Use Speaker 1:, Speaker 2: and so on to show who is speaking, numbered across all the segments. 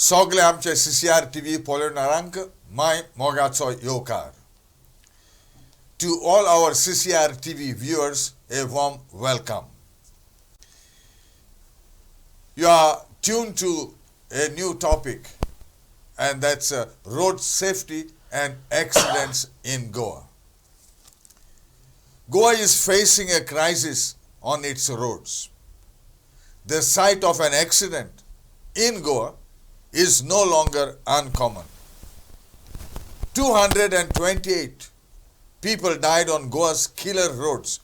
Speaker 1: सगळे आमचे CCR TV पळोवणाऱ्यांक my मोगाचो येवकार. To all our CCR TV viewers, a warm welcome. You are tuned to a new topic, and that's road safety and accidents in Goa. Goa is facing a crisis on its roads. The sight of an accident in Goa is no longer uncommon. 228 people died on Goa's killer roads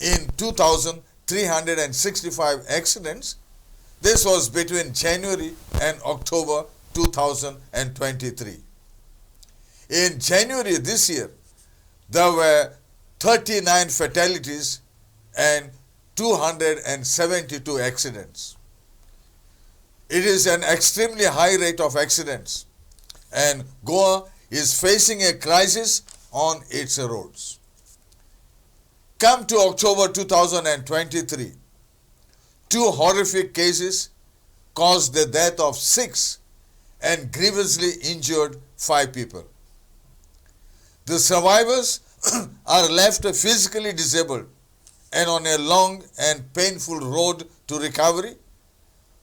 Speaker 1: in 2,365 accidents. This was between January and October 2023. In January this year, there were 39 fatalities and 272 accidents. It is an extremely high rate of accidents, and Goa is facing a crisis on its roads. Come to October 2023, two horrific cases caused the death of 6 and grievously injured 5 people. The survivors are left physically disabled and on a long and painful road to recovery,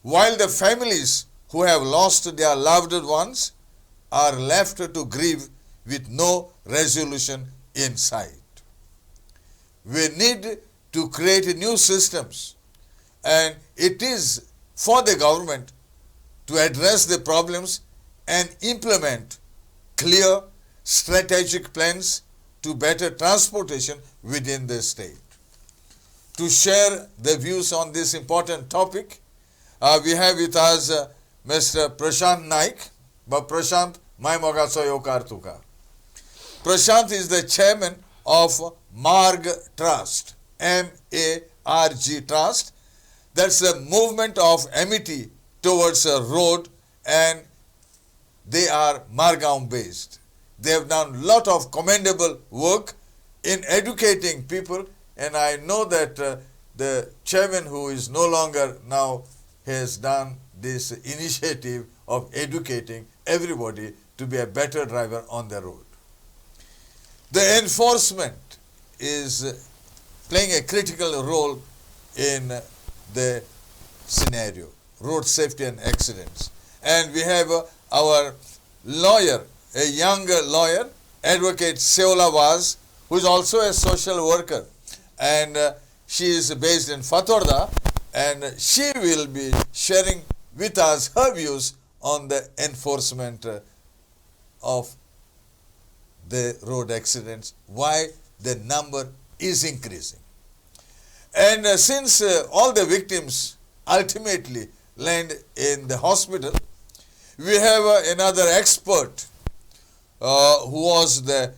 Speaker 1: while the families who have lost their loved ones are left to grieve with no resolution in sight. We need to create new systems, and it is for the government to address the problems and implement clear strategic plans to better transportation within the state. To share the views on this important topic, we have with us Mr. Prashant Naik. But Prashant, my mogacho yokar tuka. Prashant is the chairman of MARG Trust, M-A-R-G Trust. That's a movement of amity towards a road, and they are Margaon based. They have done a lot of commendable work in educating people, and I know that the chairman, who is no longer now, has done this initiative of educating everybody to be a better driver on the road. The enforcement is playing a critical role in the scenario, road safety and accidents. And we have our lawyer, a young lawyer, Advocate Seola Vaz, who is also a social worker, and she is based in Fatorda, and she will be sharing with us her views on the enforcement of the road accidents, why the number is increasing. And since all the victims ultimately land in the hospital, we have another expert who was the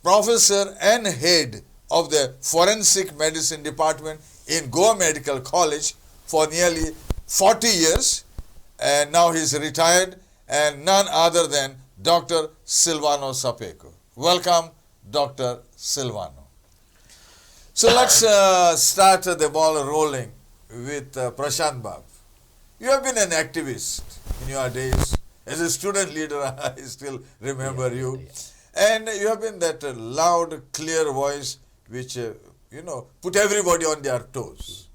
Speaker 1: professor and head of the forensic medicine department in Goa Medical College for nearly 40 years, and now he is retired, and none other than Dr. Silvano Sapeco. Welcome, Dr. Silvano. So let's start the ball rolling with Prashant Bab. You have been an activist in your days. As a student leader, I still remember you. And you have been that loud, clear voice which, put everybody on their toes.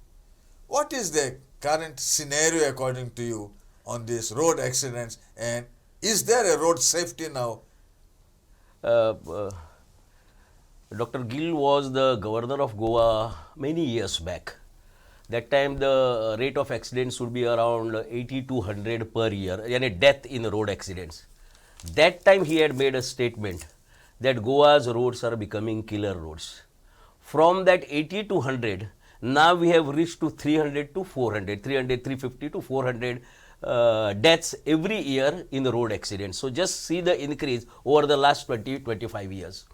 Speaker 1: What is the current scenario according to you on these road accidents, and is there a road safety now?
Speaker 2: Dr. Gill was the governor of Goa many years back. That time the rate of accidents would be around 80 to 100 per year, and death in road accidents. That time he had made a statement that Goa's roads are becoming killer roads. From that 80 to 100, now we have reached to 300 to 400, 350 to 400 deaths every year in the road accidents. So just see the increase over the last 20-25 years.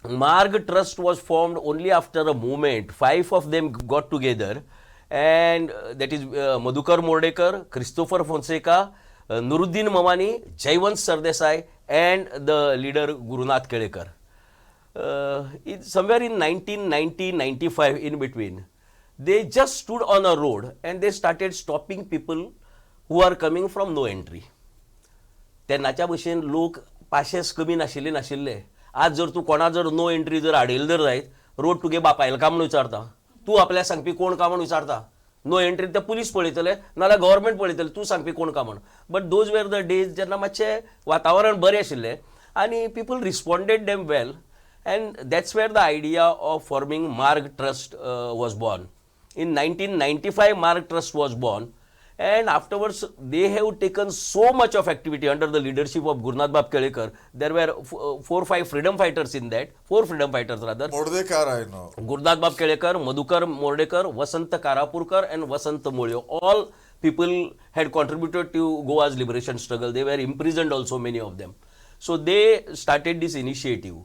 Speaker 2: MARG Trust was formed only after a movement. 5 of them got together, and that is Madhukar Mordekar, Christopher Fonseca, Nuruddin Mamani, Jaiwant Sardesai, and the leader Gurunath Kelekar. Somewhere in 1990-95, in between, they just stood on a road and they started stopping people who are coming from no entry. तेन्नाच्या भशेन लोक पाशेस कमी नाशिल्ले. आज जर तूं कोणा जर नो एंट्री जर आडयले जर जायत, रोड तुगे बापायला काय म्हणून विचारता, तूं आपल्या सांगपी कोण काय म्हणून विचारता. नो एंट्री ते पुलीस पळयतले नाल्यार गव्हर्मेंट पळयतले, तूं सांगपी कोण काय म्हण. But those were the days जेन्ना मातशें वातावरण बरें आशिल्लें आनी people responded them well, and that's where the idea of forming Marg Trust was born. In 1995, Marg Trust was born, and afterwards they have taken so much of activity under the leadership of Gurnath Bab Kelekar. There were 4 or 5 freedom fighters in that, 4 freedom fighters rather.
Speaker 1: Mordekar, I know.
Speaker 2: Gurnath Bab Kelekar, Madhukar Mordekar, Vasant Karapurkar and Vasant Molyo. All people had contributed to Goa's liberation struggle. They were imprisoned also, many of them. So they started this initiative,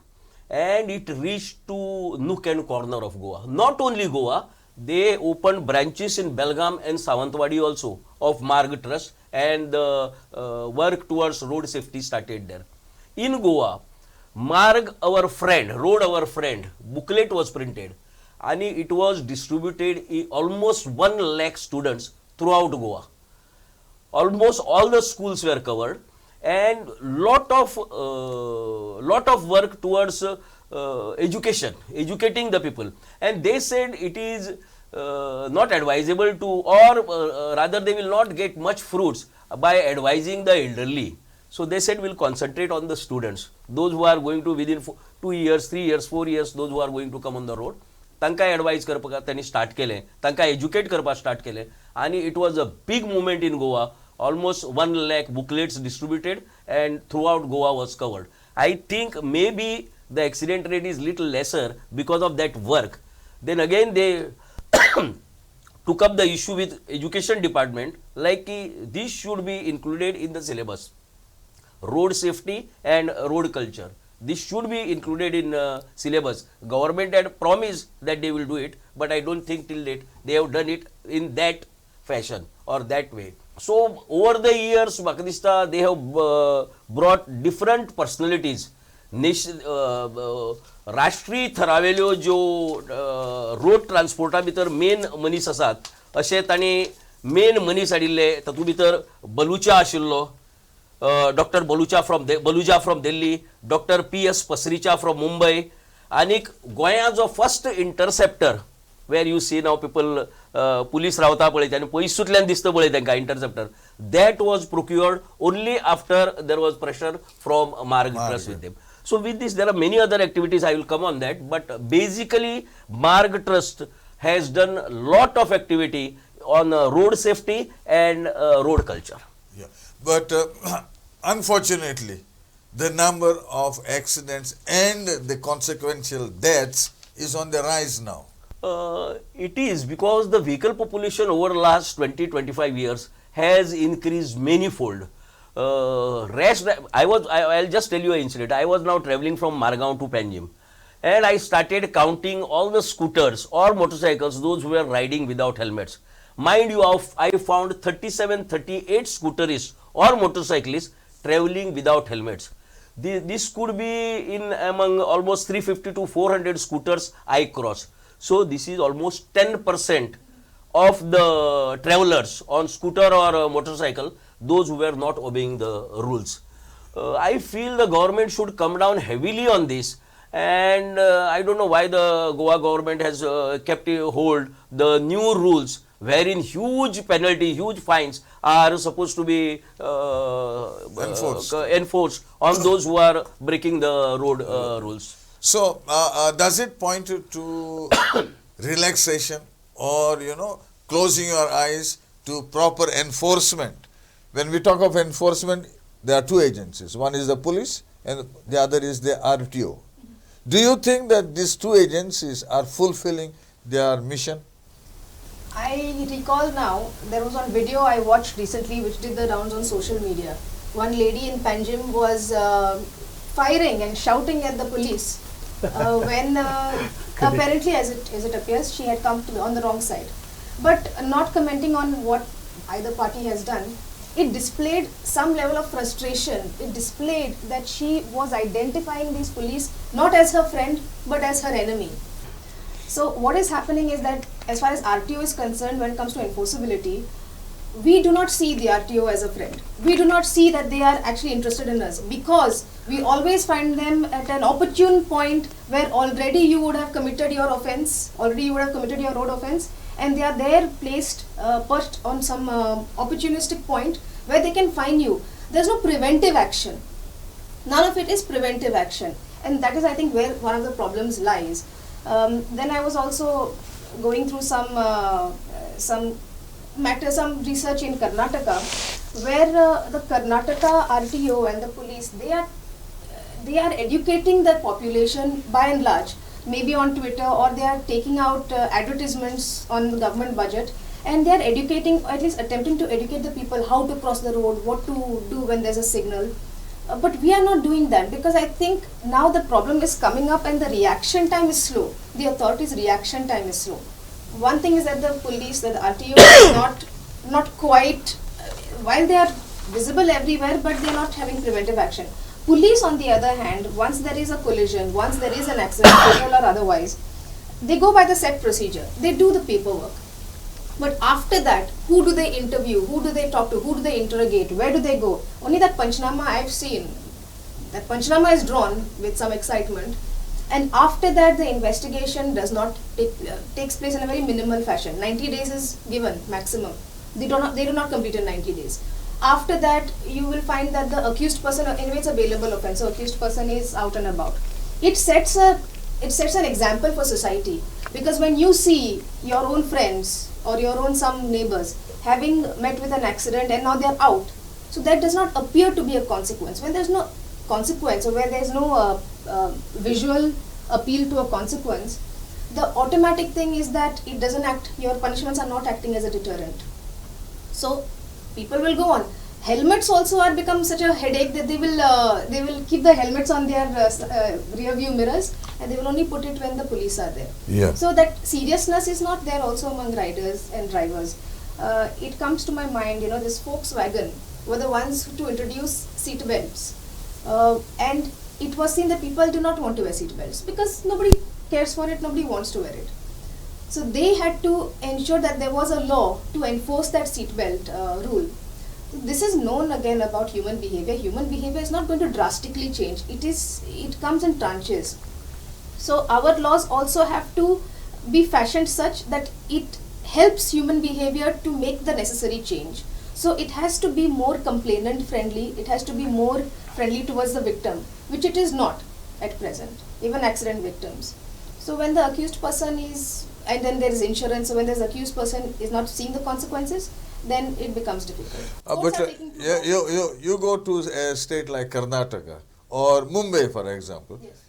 Speaker 2: and it reached to nook and corner of Goa. Not only Goa, they opened branches in Belgaum and Sawantwadi also of Marg Trust, and work towards road safety started there. In Goa, Marg Our Friend, Road Our Friend booklet was printed, and it was distributed in almost 1 lakh students throughout Goa. Almost all the schools were covered, and lot of work towards educating the people. And they said it is not advisable to, or rather they will not get much fruits by advising the elderly. So they said we'll concentrate on the students, those who are going to within 2 years, 3 years, 4 years, those who are going to come on the road. तांकां advice करपाक तांणी start केलें, तांकां educate करपाक start केलें, आनी it was a बीग movement in Goa. Almost 1 lakh booklets distributed, and throughout Goa was covered. I think maybe the accident rate is little lesser because of that work. Then again they took up the issue with education department, like this should be included in the syllabus. Road safety and road culture, this should be included in syllabus. Government had promised that they will do it, but I don't think till date they have done it in that fashion or that way. So over the years, Bakadista, they have brought different personalities. राष्ट्रीय थरावेल्यो ज्यो road ट्रान्सपोर्टा भितर main मनीस आसात, अशे तांणी main मनीस हाडिल्ले. तातूंत भितर बलुचा आशिल्लो, doctor Baluja from Delhi, doctor PS Pasricha from Mumbai, आनीक गोंया जो first interceptor, where you see now people police रावता पळय आनी पयसूंतल्यान दिसता पळय तांकां interceptor, that was procured only after there was pressure from Marg Trust with them. So with this there are many other activities, I will come on that, but basically Marg Trust has done a lot of activity on road safety and road culture.
Speaker 1: Yeah, but unfortunately the number of accidents and the consequential deaths is on the rise now.
Speaker 2: It is because the vehicle population over the last 20-25 years has increased manifold. I'll just tell you an incident. I was now traveling from Margaon to Panjim, and I started counting all the scooters or motorcycles, those who were riding without helmets. Mind you, I found 37-38 scooterists or motorcyclists traveling without helmets. This could be in among almost 350 to 400 scooters I crossed. So this is almost 10% of the travelers on scooter or motorcycle, those who were not obeying the rules. I feel the government should come down heavily on this, and I don't know why the Goa government has kept a hold the new rules, wherein huge penalty, huge fines are supposed to be enforced on those who are breaking the road rules.
Speaker 1: So does it point to relaxation, or closing your eyes to proper enforcement? When we talk of enforcement, there are 2 agencies. One is the police and the other is the RTO. Do you think that these 2 agencies are fulfilling their mission?
Speaker 3: I recall now, there was one video I watched recently which did the rounds on social media. One lady in Panjim was firing and shouting at the police when apparently, as it appears, she had come on the wrong side. But not commenting on what either party has done, it displayed some level of frustration. It displayed that she was identifying these police not as her friend but as her enemy. So what is happening is that as far as RTO is concerned, when it comes to enforceability, we do not see the RTO as a friend. We do not see that they are actually interested in us, because we always find them at an opportune point where already you would have committed your offense, already you would have committed your road offense, and they are there placed, perched on some opportunistic point where they can find you. There's no preventive action. None of it is preventive action, and that is, I think, where one of the problems lies. Then I was also going through some research in Karnataka, where the Karnataka RTO and the police, they are educating the population by and large, maybe on Twitter, or they are taking out advertisements on the government budget, and they are educating, at least attempting to educate the people how to cross the road, what to do when there's a signal. But we are not doing that, because I think now the problem is coming up and the reaction time is slow. The authorities' reaction time is slow. One thing is that the police, that the RTO is not quite, while they are visible everywhere, but they are not having preventive action. Police, on the other hand, once there is a collision, once there is an accident, fatal or otherwise, they go by the set procedure. They do the paperwork. But after that, who do they interview? Who do they talk to? Who do they interrogate? Where do they go? Only that Panchnama I have seen. That Panchnama is drawn with some excitement, and after that the investigation does not takes place in a very minimal fashion. 90 days is given maximum. They do not complete in 90 days. After that, you will find that the accused person, anyway it's a bailable offence, so accused person is out and about. It sets an example for society, because when you see your own friends or your own some neighbors having met with an accident and now they are out, so that does not appear to be a consequence. When there is no consequence, or where there is no visual appeal to a consequence, the automatic thing is that it doesn't act, your punishments are not acting as a deterrent. So people will go on. Helmets also are become such a headache that they will keep the helmets on their rear view mirrors, and they will only put it when the police are there.
Speaker 1: Yeah.
Speaker 3: So that seriousness is not there also among riders and drivers. It comes to my mind, this Volkswagen were the ones to introduce seat belts, and it was seen that people do not want to wear seat belts because nobody cares for it, nobody wants to wear it. So they had to ensure that there was a law to enforce that seat belt rule. This is known again about human behavior. Human behavior is not going to drastically change. It comes in tranches. So our laws also have to be fashioned such that it helps human behavior to make the necessary change. So it has to be more complainant friendly. It has to be more friendly towards the victim, which it is not at present, even accident victims. So when the accused person is, and then there is insurance, so when this accused person is not seeing the consequences, then it becomes difficult.
Speaker 1: You go to a state like Karnataka or Mumbai, for example.
Speaker 3: Yes.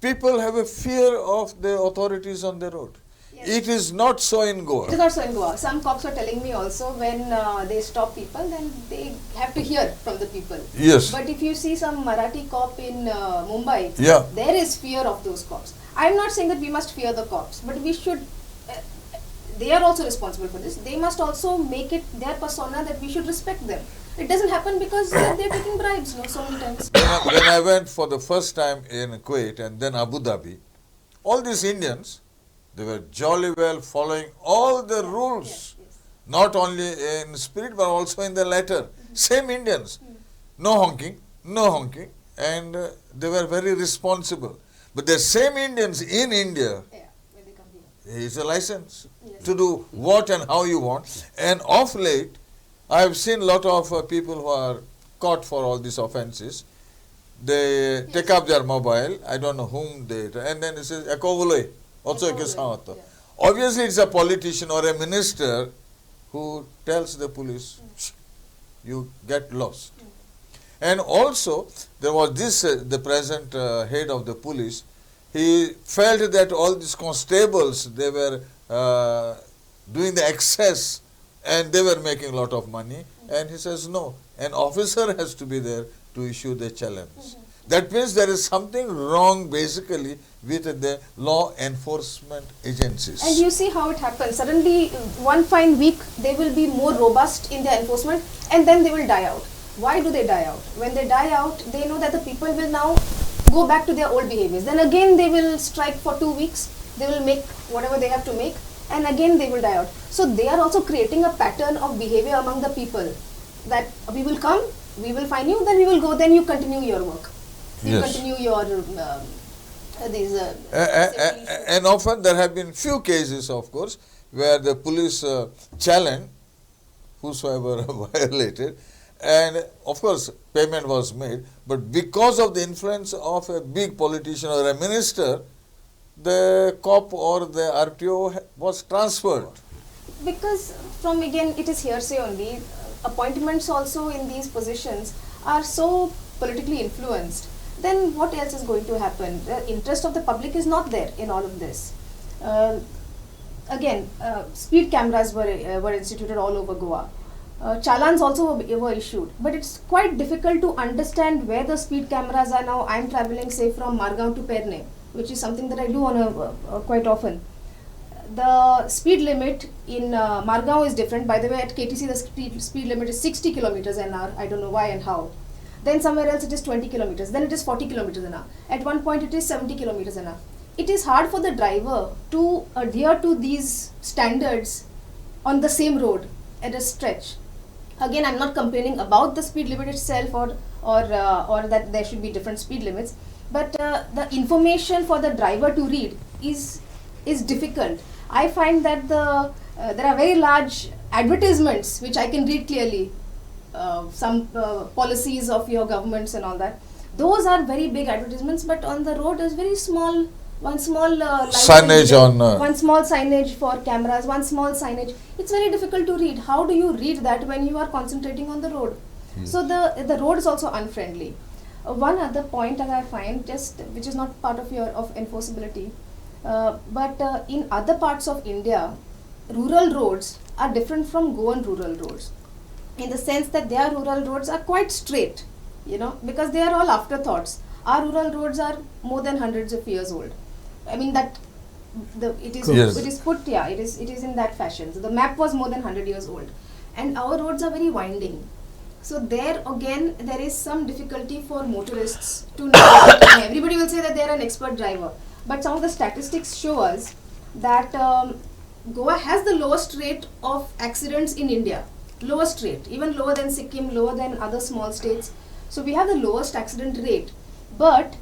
Speaker 1: People have a fear of the authorities on the road.
Speaker 3: Yes.
Speaker 1: It is not so in Goa.
Speaker 3: It is not so in Goa. Some cops were telling me also, when they stop people, then they have to hear from the people.
Speaker 1: Yes.
Speaker 3: But if you see some Marathi cop in Mumbai,
Speaker 1: Yeah.
Speaker 3: there is fear of those cops. I am not saying that we must fear the cops, but we should. They are also responsible for this. They must also make it their persona that we should respect them. It doesn't happen because they are taking bribes, so many times.
Speaker 1: When I went for the first time in Kuwait and then Abu Dhabi, all these Indians, they were jolly well following all the rules,
Speaker 3: Yes, yes.
Speaker 1: not only in spirit but also in the letter. Same Indians, no honking, and they were very responsible. But the same Indians in India,
Speaker 3: Yeah, when they come here.
Speaker 1: it's a license
Speaker 3: Yes.
Speaker 1: to do what and how you want. And of late, I have seen a lot of people who are caught for all these offences. They take up their mobile, I don't know whom they, and then it says, Ekovule, also
Speaker 3: Ekovule,
Speaker 1: yeah.
Speaker 3: yeah.
Speaker 1: Obviously, it's a politician or a minister who tells the police, "Shh, you get lost." And also, there was this, the present head of the police, he felt that all these constables, they were doing the excess and they were making a lot of money. And he says, no, an officer has to be there to issue the challenge. That means there is something wrong basically with the law enforcement agencies.
Speaker 3: And you see how it happens. Suddenly, one fine week, they will be more robust in their enforcement, and then they will die out. Why do they die out? When they die out, they know that the people will now go back to their old behaviors. Then again they will strike for 2 weeks, they will make whatever they have to make, and again they will die out. So they are also creating a pattern of behavior among the people, that we will come, we will find you, then we will go, then you continue your work. You
Speaker 1: Yes.
Speaker 3: continue your these
Speaker 1: And often there have been few cases, of course, where the police challenged whosoever violated, and of course payment was made, but because of the influence of a big politician or a minister, the cop or the RTO was transferred.
Speaker 3: because from again it is hearsay only. Appointments also in these positions are so politically influenced. Then what else is going to happen? The interest of the public is not there in all of this. Again, speed cameras were instituted all over Goa. Challans also were issued, but it's quite difficult to understand where the speed cameras are now. I'm traveling, say, from Margao to Perne, which is something that I do on quite often. The speed limit in Margao is different. By the way, at KTC the speed limit is 60 kilometers an hour. I don't know why and how. Then somewhere else it is 20 kilometers. Then it is 40 kilometers an hour. At one point it is 70 kilometers an hour. It is hard for the driver to adhere to these standards on the same road at a stretch. Again, I'm not complaining about the speed limit itself or that there should be different speed limits, but the information for the driver to read is difficult. I find that there are very large advertisements which I can read clearly, some policies of your governments and all that. Those are very big advertisements, but on the road is very small. One small
Speaker 1: Signage on
Speaker 3: one small signage for cameras, one small signage. It's very difficult to read. How do you read that when you are concentrating on the road? So the road is also unfriendly. One other point that I find, just which is not part of enforceability, but in other parts of India, rural roads are different from Goan rural roads, in the sense that their rural roads are quite straight, because they are all afterthoughts. Our rural roads are more than hundreds of years old. I mean that it is
Speaker 1: Yes.
Speaker 3: it is put it is in that fashion. So the map was more than 100 years old, and our roads are very winding. So there again there is some difficulty for motorists to know. Everybody will say that they are an expert driver, but some of the statistics show us that Goa has the lowest rate of accidents in India. Lowest rate, even lower than Sikkim, lower than other small states. So we have the lowest accident rate, but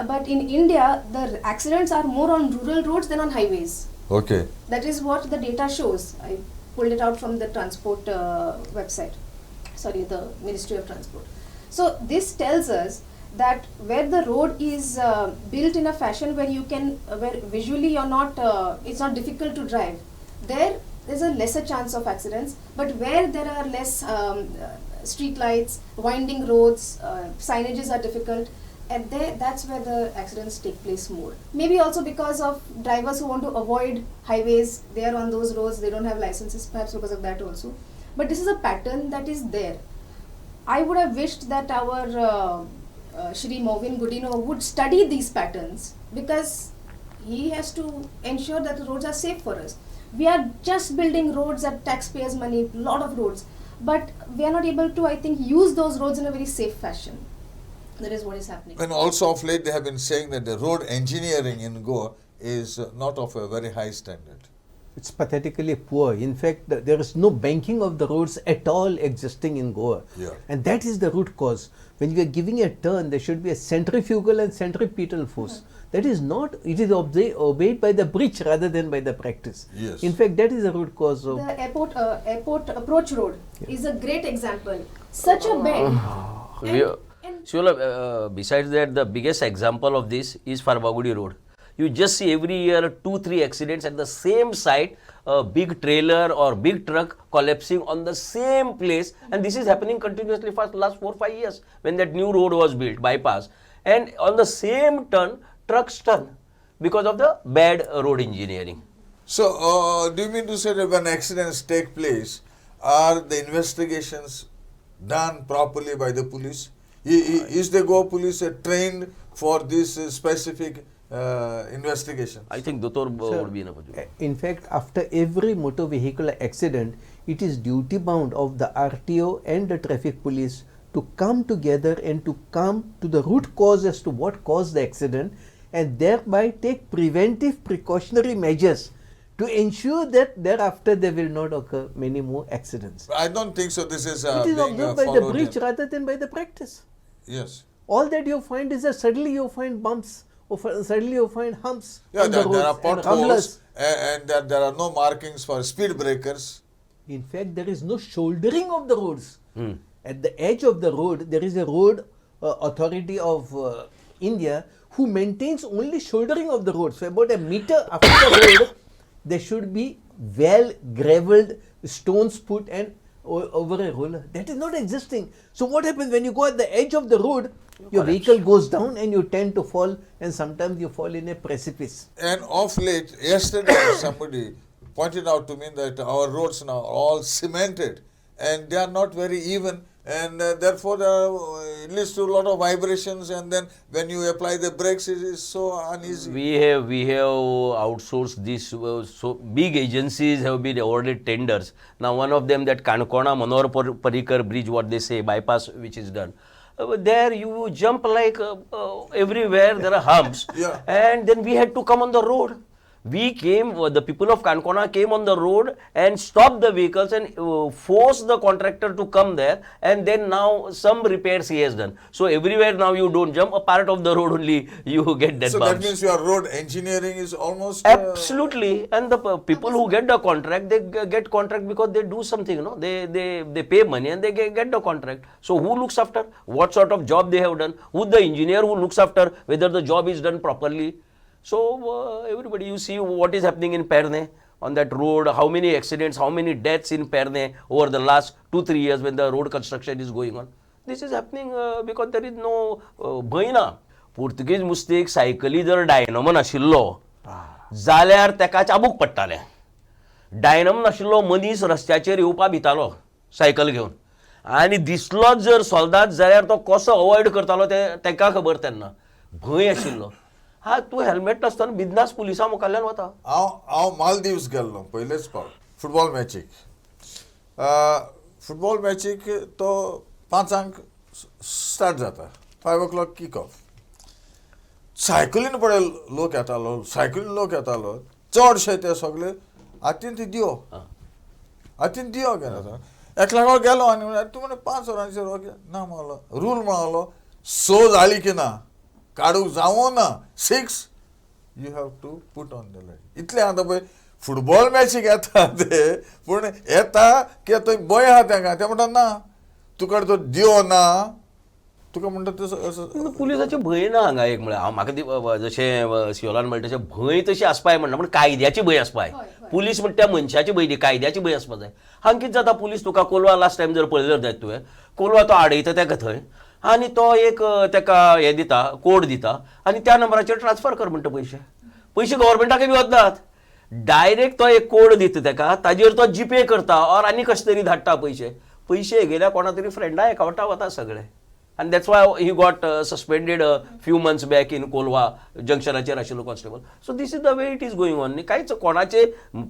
Speaker 3: but in India the accidents are more on rural roads than on highways.
Speaker 1: Okay.
Speaker 3: That is what the data shows. I pulled it out from the transport website. Sorry, the Ministry of Transport. So this tells us that where the road is built in a fashion where you can, where visually you're not, it's not difficult to drive, there's a lesser chance of accidents. But where there are less street lights, winding roads, signages are difficult, and that's where the accidents take place more. Maybe also because of drivers who want to avoid highways, they are on those roads, they don't have licenses, perhaps because of that also. But this is a pattern that is there. I would have wished that our Shri Movin Gudino would study these patterns, because he has to ensure that the roads are safe for us. We are just building roads at taxpayers' money, lot of roads, but we are not able to, I think, use those roads in a very safe fashion. That is what is happening.
Speaker 1: And also of late they have been saying that the road engineering in Goa is not of a very high standard.
Speaker 4: It's pathetically poor. In fact, there is no banking of the roads at all existing in Goa.
Speaker 1: Yeah.
Speaker 4: And that is the root cause. When you are giving a turn, there should be a centrifugal and centripetal force. That is not, it is obeyed by the breach rather than by the practice.
Speaker 1: Yes.
Speaker 4: In fact, that is the root cause of...
Speaker 3: The airport approach road is a great example. Such a bend.
Speaker 2: Shiola, besides that, the biggest example of this is Farbagudi Road. You just see every year 2-3 accidents at the same site, a big trailer or big truck collapsing on the same place, and this is happening continuously for the last 4-5 years when that new road was built, bypass, and on the same turn, trucks turn because of the bad road engineering.
Speaker 1: So, do you mean to say that when accidents take place, are the investigations done properly by the police? Is the Goa police trained for this specific investigation?
Speaker 2: I think Dotor would be enough.
Speaker 4: In fact, after every motor vehicle accident, it is duty bound of the RTO and the traffic police to come together and to come to the root cause as to what caused the accident, and thereby take preventive precautionary measures to ensure that thereafter there will not occur many more accidents.
Speaker 1: I don't think so. This is
Speaker 4: It is
Speaker 1: being
Speaker 4: observed by the
Speaker 1: followed
Speaker 4: breach
Speaker 1: in-
Speaker 4: rather than by the practice.
Speaker 1: Yes.
Speaker 4: All that you find is that suddenly you find bumps, or suddenly you find humps
Speaker 1: Yeah,
Speaker 4: on the roads
Speaker 1: there are
Speaker 4: and
Speaker 1: potholes
Speaker 4: rumblers.
Speaker 1: and there are no markings for speed breakers.
Speaker 4: In fact, there is no shouldering of the roads. At the edge of the road, there is a road authority of India who maintains only shouldering of the road. So about a meter after the road, there should be well gravelled stones put and over a roller. That is not existing. So what happens when you go at the edge of the road? Your vehicle goes down and you tend to fall, and sometimes you fall in a precipice.
Speaker 1: And of late, yesterday somebody pointed out to me that our roads now are all cemented and they are not very even, and therefore it leads to a lot of vibrations, and then when you apply the brakes it is so uneasy.
Speaker 2: We have outsourced this. So big agencies have been awarded tenders. Now one of them, that Kankona Manohar Parikar bridge, what they say, bypass which is done. There you jump like everywhere, there are humps.
Speaker 1: Yeah.
Speaker 2: And then we had to come on the road. We came, the people of Kankona came on the road and stopped the vehicles and forced the contractor to come there, and then now some repairs he has done. So everywhere now you don't jump, a part of the road only you get that
Speaker 1: So
Speaker 2: bumps.
Speaker 1: that means your road engineering is almost
Speaker 2: Absolutely, and the people who get the contract, they get contract because they do something, they pay money and they get the contract. So who looks after? What sort of job they have done? Who the engineer who looks after whether the job is done properly? So everybody, you see what is happening in Perne on that road, how many accidents, how many deaths in Perne over the last 2-3 years when the road construction is going on. This is happening because there is no भयना. Portuguese mistake सायकली जर dynamo नाशिल्लो जाल्यार तेका चाबूक पडटालें. Dynamo नाशिल्लो मनीस रस्त्याचेर येवपा भितालो सायकल घेवन, आनी दिसलोच जर सोल्दाद जाल्यार तो कसो अवॉयड करतालो तेका खबर तेन्ना. भंय आशिल्लो. हा तूं हेल्मेट नासतना बिंदास पुलिसां मुखारल्यान वता.
Speaker 1: हांव मालदीव्स गेल्लो पयलेच फावट फुटबॉल मॅचीक. फुटबॉल मॅचीक तो 5 स्टार्ट जाता, 5 o'clock किक ऑफ. सायकलीन पळय लोक येतालो, चडशे ते सगळे हातीन ती दियो घेता. एकल्याको गेलो आनी तूं म्हणे 5 वरांचेर ना म्हणलो, रूल म्हणालो 6 जाली की ना, काडूंक जावो ना, 6 you have to put on the light. इतलें आतां पळय फुटबॉल मॅचीक येता ते, पूण येता की थंय भंय आहा तांकां. ते म्हणटा ना तुका तो दियो ना, तुका म्हणटा तसो
Speaker 2: पुलिसाचे भंय ना हांगा. एक म्हळ्यार म्हाका जशें शिवलान म्हणटा तशें भंय तशी आसपाय म्हणना, पूण कायद्याची भंय आसपाय. पुलीस म्हणटा त्या मनशाची भंय न्ही, कायद्याची भंय आसपा जाय. हांगा कितें जाता, पुलीस तुका कोलवा लास्ट टायम जर पळयलें जायत तुवें, कोलवा तो आडयता तेका थंय आनी तो एक तेका हें दिता, कोड दिता, आनी त्या नंबराचेर ट्रान्सफर कर म्हणटा पयशे गव्हर्मेंटाकय बी वतात. डायरेक्ट तो एक कोड दिता तेका, ताजेर तो जीपे करता ऑर आनी कशें तरी धाडटा पयशे गेल्या कोणा तरी फ्रेंडा एकावंटा वता सगळे. And that's why he got suspended a few months back in Kolwa जंक्शनाचेर आशिल्लो constable. So this is the way it is going on. कांयच कोणाचे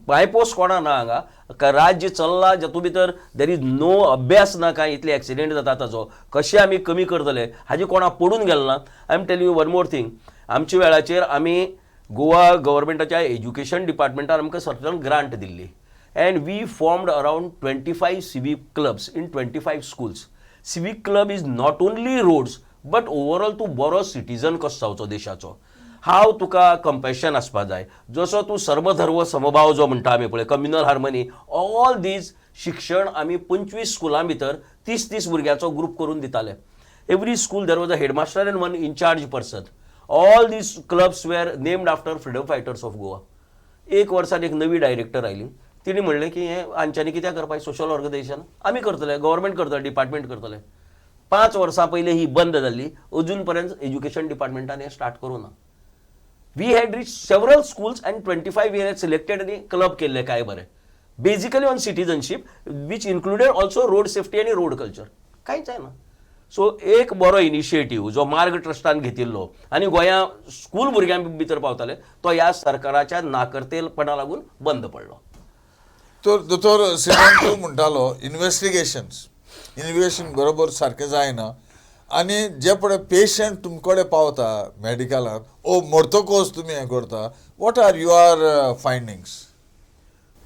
Speaker 2: पायपोस कोणा ना हांगा. राज्य चल्ला जातूं भितर देर इज नो अभ्यास ना, कांय इतले एक्सिडेंट जाता ताचो कशें आमी कमी करतले हाजी कोणा पडून गेल ना. I am telling you one more thing. आमच्या वेळाचेर आमी गोवा गव्हर्मेंटाच्या एज्युकेशन डिपार्टमेंटान आमकां सर्टन ग्रांट दिल्ली, and we formed around 25 civic clubs in 25 schools. Civic club is not only roads but overall तूं बरो सिटीजन कसो जावचो देशाचो. हाव तुका कंपॅशन आसपा जाय. जसो तूं सर्वधर्म समभाव जो म्हणटा आमी पळय, कम्युनल हार्मनी, ऑल दीज शिक्षण आमी 25 स्कुलां भितर 30 भुरग्यांचो ग्रूप करून दिताले. Every school there was a headmaster and one incharge person. All these clubs were named after freedom fighters of Goa. एक वर्सान एक नवी डायरेक्टर आयली, तिणी म्हणलें की हें हांच्यांनी कित्याक करपाचें, सोशल ऑर्गनायझेशन आमी करतले, गव्हर्मेंट करतले, डिपार्टमेंट करतले. 5 वर्सां पयलीं ही बंद जाल्ली, अजून पर्यंत एज्युकेशन डिपार्टमेंटान हें स्टार्ट करूं ना. We had reach several schools and 25 we had selected आनी क्लब केल्ले काय बरें, basically on citizenship which included also road safety आनी रोड कल्चर. कांयच जायना. सो एक बरो इनिशिएटीव जो मार्ग ट्रस्टान घेतिल्लो आनी गोंया स्कूल भुरग्यां भितर पावताले, तो ह्या सरकाराच्या नाकर्तेपणा लागून बंद पडलो.
Speaker 1: तो दोतोर सिद्धांत म्हणटालो इन्व्हेस्टिगेशन्स इन्व्हेस्टिगेशन बरोबर सारकें जायना आनी जे पळय पेशंट तुमचे कडेन पावता मेडिकलांत ओ मरतकोच तुमी हें करता वॉट आर युअर फायंडिंग्स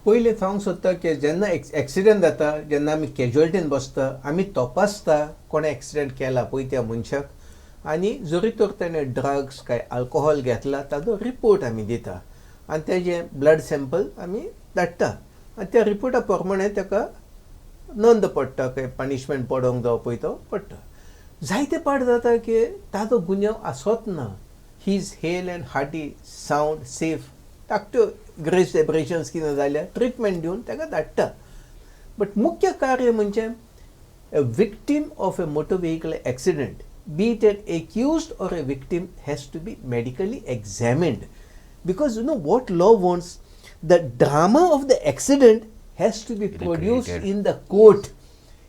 Speaker 4: पयलें सांगूंक सोदता की जेन्ना एक्सिडेंट जाता जेन्ना आमी कॅज्युअलिटीन बसता आमी तपासता कोणें एक्सिडेंट केला पळय त्या मनशाक आनी जरी तर ताणें ड्रग्स काय आल्कोहॉल घेतला ताजो रिपोर्ट आमी दिता आनी तेजें ब्लड सॅम्पल आमी धाडटा आनी त्या रिपोर्टा प्रमाणे ताका नोंद पडटा काय पनिशमेंट पडोवंक जावं पळय तो पडटा जायते पाट जाता की ताजो गुन्यांव आसोच ना he is hale and hearty sound safe धाकट्यो ग्रेस सेपरेशन्स कितें जाल्यार ट्रिटमेंट दिवन ताका धाडटा बट मुख्य कार्य म्हणजे a victim of a motor vehicle accident, be it an accused or a victim, has to be medically examined. Because you know what law wants? The drama of the accident has to be produced
Speaker 2: Recreated.
Speaker 4: in the court,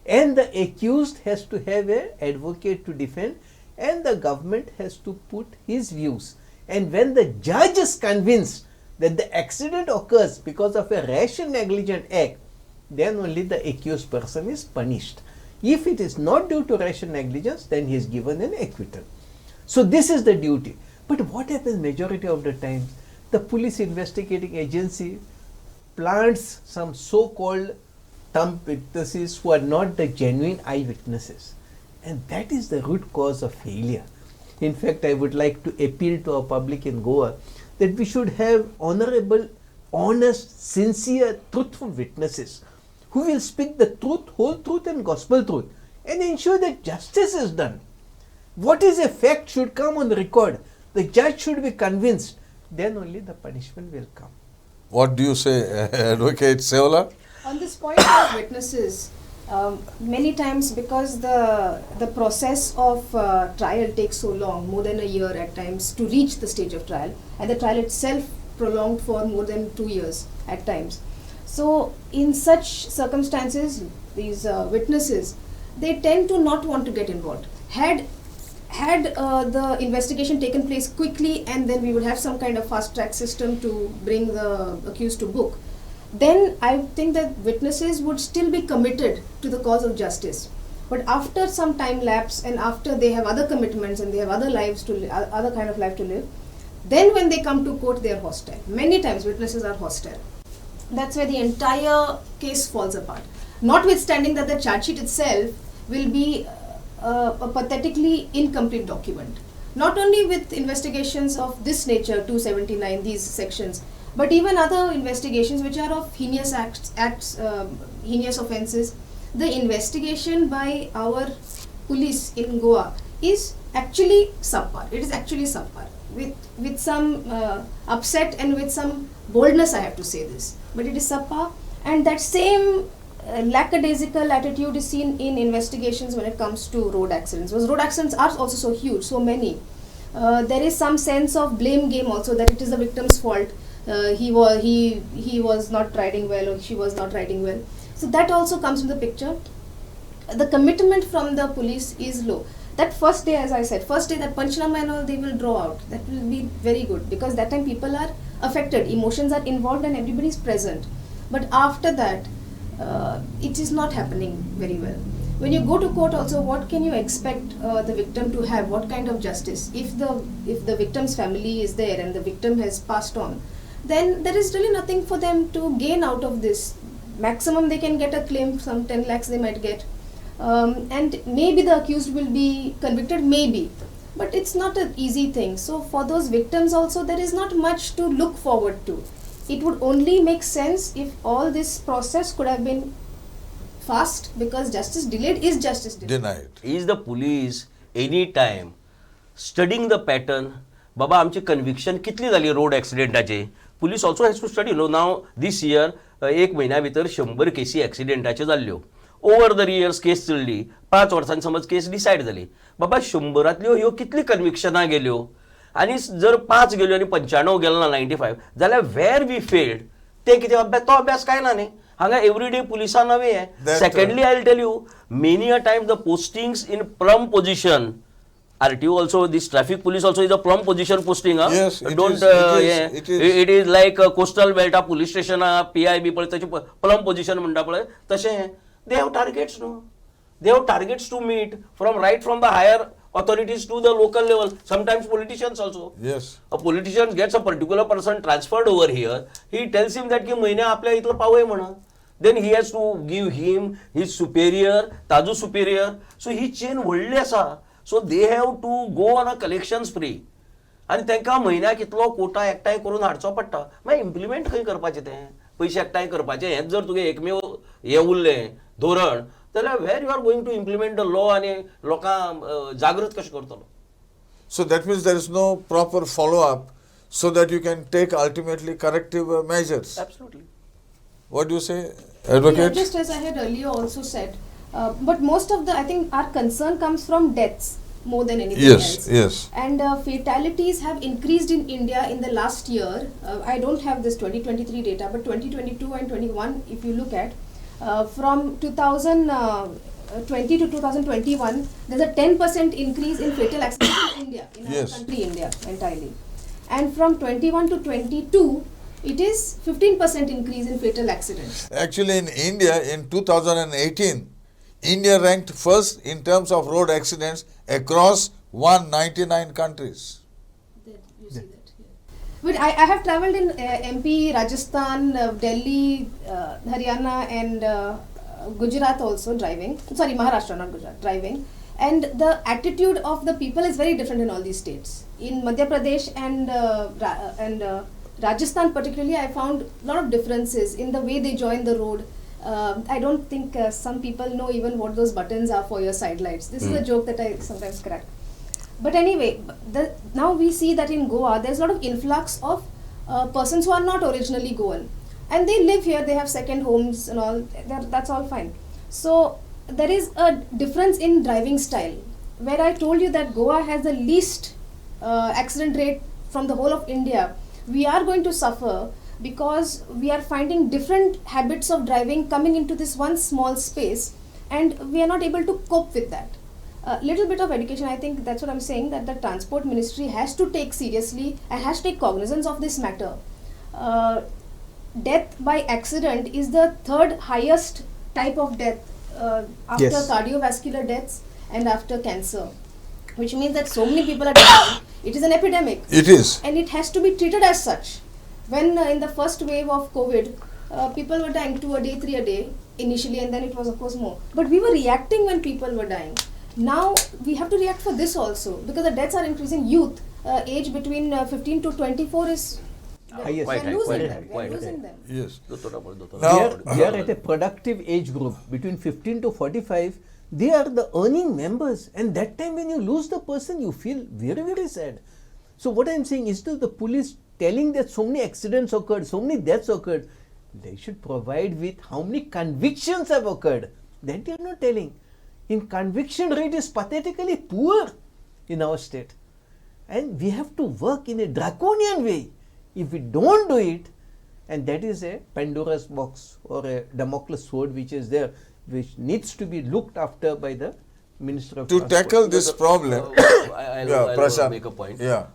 Speaker 4: and the accused has to have an advocate to defend, and the government has to put his views. And when the judge is convinced that the accident occurs because of a rash and negligent act, then only the accused person is punished. If it is not due to rash and negligence, then he is given an acquittal. So this is the duty. But what happens majority of the time? The police investigating agency plants some so-called thumb witnesses who are not the genuine eyewitnesses. And that is the root cause of failure. In fact, I would like to appeal to our public in Goa that we should have honorable, honest, sincere, truthful witnesses who will speak the truth, whole truth and gospel truth and ensure that justice is done. What is a fact should come on record. The judge should be convinced. Then only the punishment will come.
Speaker 1: What do you say, Advocate Seola?
Speaker 3: On this point of witnesses, many times because the process of trial takes so long, more than a year at times, to reach the stage of trial, and the trial itself prolonged for more than 2 years at times. So in such circumstances, these witnesses, they tend to not want to get involved. Had the investigation taken place quickly, and then we would have some kind of fast track system to bring the accused to book, then I think that witnesses would still be committed to the cause of justice. But after some time lapse, and after they have other commitments and they have other lives to other kind of life to live, then when they come to court, they are hostile. Many times witnesses are hostile. That's where the entire case falls apart. Notwithstanding that the charge sheet itself will be a pathetically incomplete document. Not only with investigations of this nature, 279, these sections, but even other investigations which are of heinous heinous offences. The investigation by our police in Goa is actually subpar. It is actually subpar. With some upset and with some boldness, I have to say this. But it is subpar, and that same lackadaisical attitude is seen in investigations when it comes to road accidents. Because road accidents are also so huge, so many. There is some sense of blame game also, that it is the victim's fault. He was not riding well, or she was not riding well. So that also comes into the picture. The commitment from the police is low. That first day, as I said, that Panchnama and all, they will draw out. That will be very good, because that time people are affected, emotions are involved, and everybody is present. But after that, it is not happening very well. When you go to court also, what can you expect the victim to have? What kind of justice? If the victim's family is there and the victim has passed on, then there is really nothing for them to gain out of this. Maximum they can get a claim, some 10 lakhs they might get. And maybe the accused will be convicted, maybe. But it's not an easy thing. So for those victims also, there is not much to look forward to. It would only make sense if all this process could have been fast, because justice delayed is justice denied.
Speaker 2: Is the police any time studying the pattern? Baba, आमची conviction कितली जाली road एक्सिडेंटाचे? Police also has to study. Now this year, एक महिन्या भितर 100 केसी एक्सिडेंटाचे जाल्ल्यो. Over the years case चलली, 5 वर्सांनी समज केस डिसायड जाली. बाबा 100रांतल्यो ह्यो कितली कन्विक्शनां गेल्यो? आनी जर 5 गेल्यो आनी 95 गेलो ना 95, जाल्यार वेर वी फेल्ड ते कितें अभ्यास, तो अभ्यास काय ना न्ही. हांगा एवरीडे पुलिसां नवे आहे. Secondly I will tell you, many a time the postings in plum position, RTO also, this traffic police also is a plum position posting.
Speaker 1: Yes,
Speaker 2: it is like coastal belt police station PIB पळय तशें plum position म्हणटा पळय तशें. They have targets, no. They have targets to meet from the higher authorities to the local level. Sometimes politicians also.
Speaker 1: Yes.
Speaker 2: A politician gets a particular person transferred over here. He tells him that की महिन्या आपल्या इथलं पाव आहे म्हणा. Then he has to give him his superior, ताजो superior. So ही chain व्हडली आसा. So they have to go on a collection spree. आणि तांकां म्हयन्याक इतलो कोटा एकठांय करून हाडचो पडटा. मागीर इम्प्लिमेंट खंय करपाचें तें? पयशे एकठांय करपाचें हेंच जर तुगे एकमेव हें उरलें धोरण जाल्यार where you are going to implement the law आनी लोकांक जागृत कशें करतलो?
Speaker 1: So that means there is no proper follow-up so that you can take ultimately corrective measures.
Speaker 2: Absolutely.
Speaker 1: What do you say,
Speaker 3: Yeah,
Speaker 1: Advocate?
Speaker 3: just as I had earlier also said, but most of I think our concern comes from deaths more than anything
Speaker 1: Yes,
Speaker 3: else.
Speaker 1: yes.
Speaker 3: And fatalities have increased in India in the last year. I don't have this 2023 data, but 2022 and 21, if you look at, from 2020 to 2021, there's a 10% increase in fatal accidents in India, in
Speaker 1: Yes.
Speaker 3: our country, India entirely. And from 21 to 22, it is 15% increase in fatal accidents.
Speaker 1: Actually, in India, in 2018, India ranked first in terms of road accidents across 199 countries.
Speaker 3: You see that. But I have travelled in MP, Rajasthan, Delhi, Haryana, and Gujarat also driving. Sorry, Maharashtra, not Gujarat, driving. And the attitude of the people is very different in all these states. In Madhya Pradesh and Rajasthan particularly, I found a lot of differences in the way they join the road. I don't think some people know even what those buttons are for your side lights. This is a joke that I sometimes crack. But anyway, now we see that in Goa, there's a lot of influx of persons who are not originally Goan. And they live here, they have second homes and all, that's all fine. So there is a difference in driving style, where I told you that Goa has the least accident rate from the whole of India. We are going to suffer because we are finding different habits of driving coming into this one small space, and we are not able to cope with that. A little bit of education, I think that's what I'm saying, that the Transport Ministry has to take seriously and has to take cognizance of this matter. Death by accident is the third highest type of death after
Speaker 4: Yes.
Speaker 3: cardiovascular deaths and after cancer, which means that so many people are dying. It is an epidemic.
Speaker 1: It is.
Speaker 3: And it has to be treated as such. When in the first wave of COVID, people were dying 2 a day, 3 a day initially, and then it was of course more. But we were reacting when people were dying. Now we have to react for this also, because the deaths are increasing. Youth, age between 15 to 24 is
Speaker 4: Highest.
Speaker 3: we
Speaker 2: Quite
Speaker 3: are
Speaker 2: right,
Speaker 3: losing
Speaker 2: quite
Speaker 3: them.
Speaker 2: right,
Speaker 3: We are
Speaker 2: quite
Speaker 3: losing
Speaker 2: right.
Speaker 3: them.
Speaker 1: Yes.
Speaker 4: They are at a productive age group between 15 to 45. They are the earning members, and that time when you lose the person, you feel very, very sad. So what I am saying is, to the police telling that so many accidents occurred, so many deaths occurred, they should provide with how many convictions have occurred. That they are not telling. In conviction rate is pathetically poor in our state, and we have to work in a draconian way. If we don't do it, and that is a Pandora's box or a Damocles sword which is there, which needs to be looked after by the Minister of
Speaker 1: To
Speaker 4: Transport.
Speaker 1: tackle this problem,
Speaker 2: I'll
Speaker 1: Prashant.
Speaker 2: make a point.
Speaker 1: Yeah.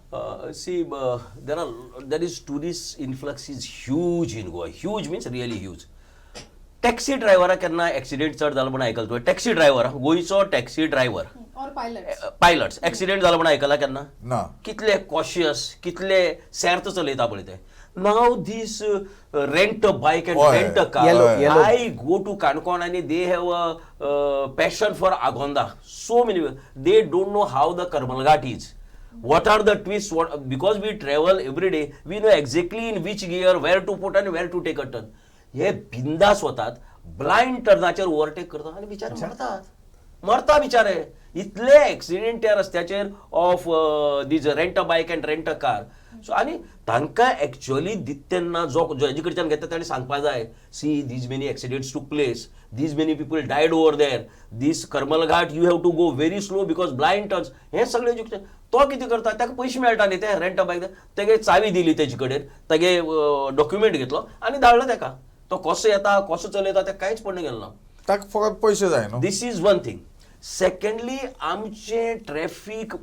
Speaker 2: See, there is tourist influx is huge in Goa. Huge means really huge. Taxi ड्रायव्हरा केन्ना accident चड जालो म्हण आयकला तुवें? Taxi driver, गोंयचो taxi driver,
Speaker 3: Or pilots.
Speaker 2: Pilots accident जालो म्हण आयकला केन्ना?
Speaker 1: ना.
Speaker 2: कितले कॉशियस, कितले सेर्त चलयता पळय ते. Now this rent a bike and
Speaker 1: Oy.
Speaker 2: rent a car.
Speaker 4: Yellow.
Speaker 2: I go to Kankon and they have a passion for Agonda. So many, they don't know how the Karmalghat is. What are the twists? Because we travel every day, we know exactly in which gear, where to put and where to take a turn. हे बिंदास होतात, blind टर्नाचेर overtake करतात आणि बिचारे मरता बिचारे. इतले accident त्या रस्त्याचेर of these rent a bike and rent a car. So आणि तांकां एक्च्युअली दिता तेन्ना जो हेजे कडच्यान घेता ताणें सांगपाक जाय, see these many accidents took place, these many people died over there, this Karmalghat you have to go very slow because blind turns. हे सगळे एज्युकेशन तो कितें करता, ताका पयशे मेळटा न्ही ते रेंट अ बायक, तेगे चावी दिली तेजे कडेन, तेगे डॉक्युमेंट घेतलो आनी धाडलो ताका. तो कसो येता, कसो चलयता तें कांयच पडून गेलो ना.
Speaker 1: ताका फकत पयशे जाय न्हू.
Speaker 2: This is one thing. Secondly, आमचे traffic,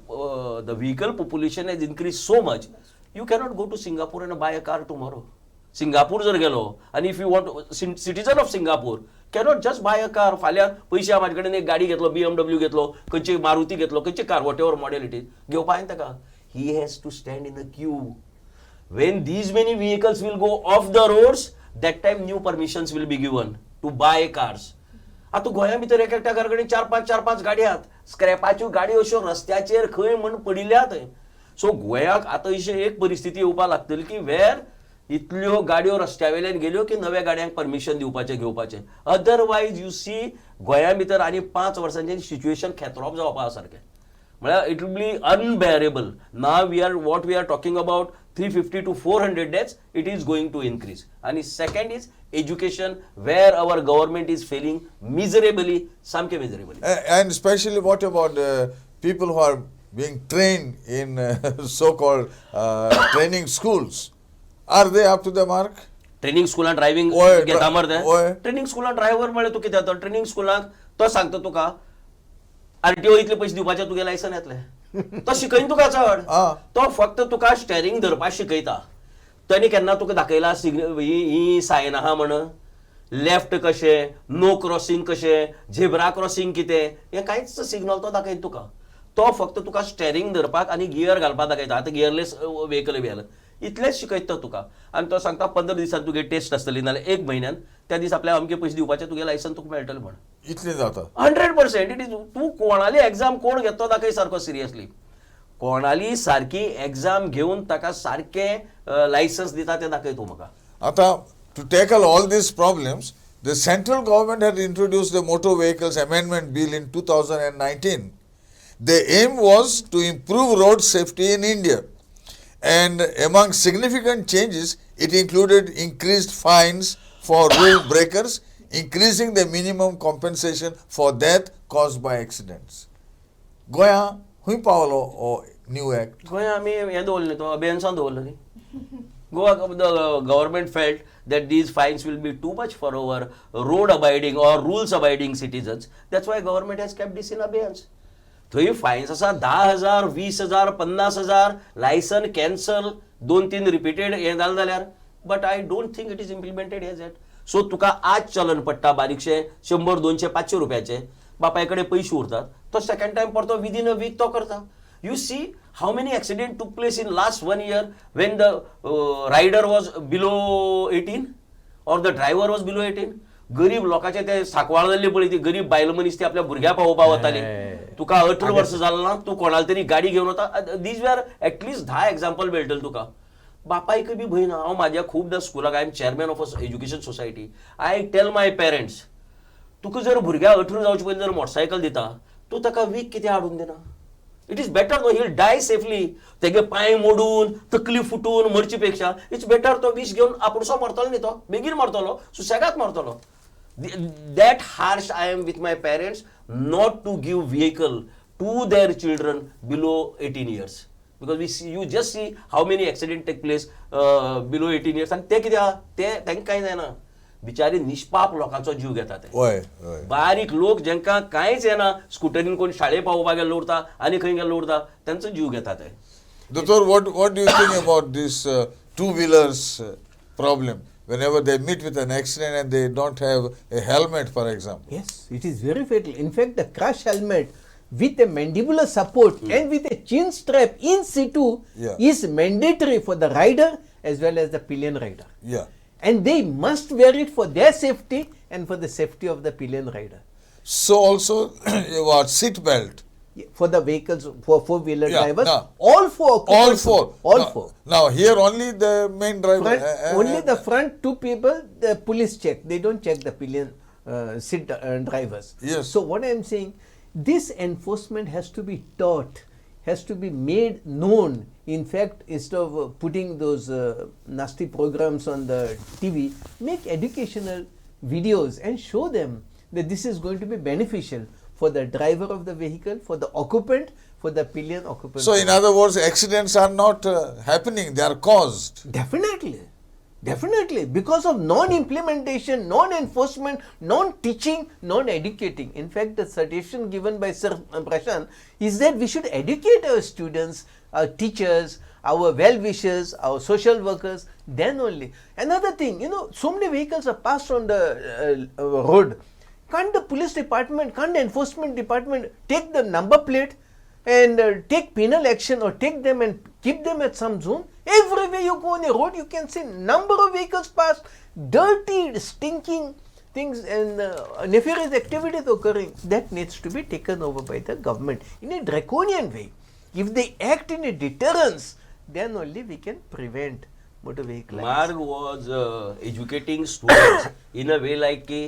Speaker 2: the vehicle population has increased so much. You cannot go to Singapore and buy a car tomorrow. Singapore जर गेलो आणि if you want citizen of Singapore cannot just by a car. फाल्यां पयशे माझे कडेन एक गाडी घेतलो, BMW घेतलो, खंयची मारुती घेतलो, खंयची car whatever model it is, घेवपा हांवें ताका. He has to stand in a queue. When these many vehicles will go off the roads, that time new permissions will be given to buy cars. आता गोंया भितर एक एकट्या घराकडे चार पाच गाडी आहात. स्क्रॅपाच्यो गाडयो अश्यो रस्त्याचेर खंय म्हण पडिल्ल्यात. सो गोंयाक आता अशी एक परिस्थिती येवपा लागतली की वेर इतल्यो गाडयो रस्त्या वयल्यान गेल्यो की नव्या गाड्यांक परमिशन दिवपाचें घेवपाचें. अदरवायज यू सी गोंया भितर आनी 5 वर्सांचें सिच्युएशन खेत्रॉप जावपा सारकें. म्हळ्यार it will be unbearable. Now what we are talking about 350 to 400 deaths, it is going to increase. And second is education, where our government is failing miserably, samke miserably.
Speaker 1: And especially what about people who are being trained in so-called training schools? Are they up to the mark?
Speaker 2: Training स्कुलान driving घेता मरे ते. Training स्कुलान driver म्हळ्यार तूं कितें जाता, training स्कुलाक तो सांगता तुका RTO इतले पयशे दिवपाचे तुगे लायसन येतलें. तो शिकयन तुका चड. तो फक्त तुका स्टेरिंग धरपाक शिकयता. ताणी केन्ना तुका दाखयला ही सायन आहा म्हण, लेफ्ट कशें, नो क्रॉसिंग कशें, झेब्रा क्रॉसिंग कितें, हें कांयच सिग्नल तो दाखयता तुका. तो फक्त तुका स्टेरिंग धरपाक आनी गियर घालपाक दाखयता. आतां गियरलेस व्हेकल बी आयला, इतलेंच शिकयता तुका. आनी तो सांगता 15 दिसांनी तुगे टेस्ट आसतली नाल्यार 1 म्हयन्यान, त्या दीस आपल्याक अमके पयशे दिवपाचे तुगे लायसन तुका मेळटलें म्हण.
Speaker 1: इतलें जाता
Speaker 2: 100%. इट इज तूं कोणाली एग्जाम कोण घेतो दाखय सारको सिरियसली. कोणाली सारकी एग्जाम घेवन ताका सारकें लायसन्स दिता तें दाखय तूं म्हाका.
Speaker 1: आता to tackle all these problems, the central government had introduced the Motor Vehicles Amendment Bill in 2019. The aim was to improve road safety in India, and among significant changes, it included increased fines for rule breakers, increasing the minimum compensation for death caused by accidents. Goya हुंय पावलो ओ new act.
Speaker 2: गोंया आमी हें दवरलें तो अबेन्सान दवरलो न्ही. Goa, the government felt that these fines will be too much for our road abiding or rules abiding citizens. That's why government has kept this in abeyance. थंय फायन्स आसा 10,000, 20,000, 50,000, लायसन कॅन्सल, 2-3 रिपीटेड हें जालें जाल्यार. But I don't think it is implemented as yet. So तुका आज चलन पडटा बारीकशे 100, 200, 500 रुपयाचे. बापाय कडेन पयशे उरतात, तो सेकंड टायम परतो विदिन अ वीक तो करता. You see how many accidents took place in last 1 year when the rider was below 18 or the driver was below 18. गरीब लोकांचे ते साकवाळ जाल्ली पळय ती गरीब बायल मनीस ती आपल्या भुरग्या पावोवपा वताली. तुका 18 वर्सां जालें ना, तूं कोणाल तरी गाडी घेवन वता. दीज वर एटलीस्ट 10 एग्जाम्पल मेळटले तुका. बापायक बी भंय ना. हांव म्हाज्या खुबदां स्कुलाक, I am chairman of a education society. I tell my parents, तुका जर भुरग्याक 18 जावचे पयलीं जर मोटरसायकल दिता, तूं ताका वीक कित्याक हाडून दिना? It is better no, he will die safely. तेगे पांय मोडून तकली फुटून मरचे पेक्षा इट्स बेटर तो विष घेवन आपुणसो मरतलो न्ही, तो बेगीन मरतलो, सुसेगात मरतलो. That harsh I am with my parents not to give vehicle to their children below 18 years. Because you just see how many accident take place below 18 years. आनी ते कित्याक तेंकां कांय जायना. बिचारी निष्पाप लोकांचो जीव घेता ते. बारीक लोक जेंकां कांयच येना, स्कुटरीन कोण शाळेक पावोवपाक गेल्लो उरता आनी खंय गेल्लो उरता, तांचो जीव घेता ते.
Speaker 1: Doctor, what do you think about this two-wheelers problem? Whenever they meet with an accident and they don't have a helmet, for example.
Speaker 4: Yes, it is very fatal. In fact, the crash helmet with a mandibular support and with a chin strap in situ is mandatory for the rider as well as the pillion rider.
Speaker 1: Yeah.
Speaker 4: And they must wear it for their safety and for the safety of the pillion rider.
Speaker 1: So also what seat belt
Speaker 4: for the vehicles, for four-wheeler drivers, all four.
Speaker 1: Now here only the main driver.
Speaker 4: Only the front two people the police check. They don't check the pillion seat drivers.
Speaker 1: Yes.
Speaker 4: So what I am saying, this enforcement has to be taught, has to be made known. In fact, instead of putting those nasty programs on the TV, make educational videos and show them that this is going to be beneficial for the driver of the vehicle, for the occupant, for the pillion occupant.
Speaker 1: So in other words, accidents are not happening, they are caused.
Speaker 4: Definitely, because of non-implementation, non-enforcement, non-teaching, non-educating. In fact, the suggestion given by Sir Prashant is that we should educate our students, our teachers, our well-wishers, our social workers, then only. Another thing, so many vehicles are passed on the road. Can't the police department, can't the enforcement department take the number plate and take penal action, or take them and keep them at some zone? Everywhere you go on a road, you can see number of vehicles passed, dirty, stinking things, and nefarious activities occurring. That needs to be taken over by the government in a draconian way. If they act in a deterrence, then only we can prevent motor vehicle accidents.
Speaker 2: Marg was educating students in a way like की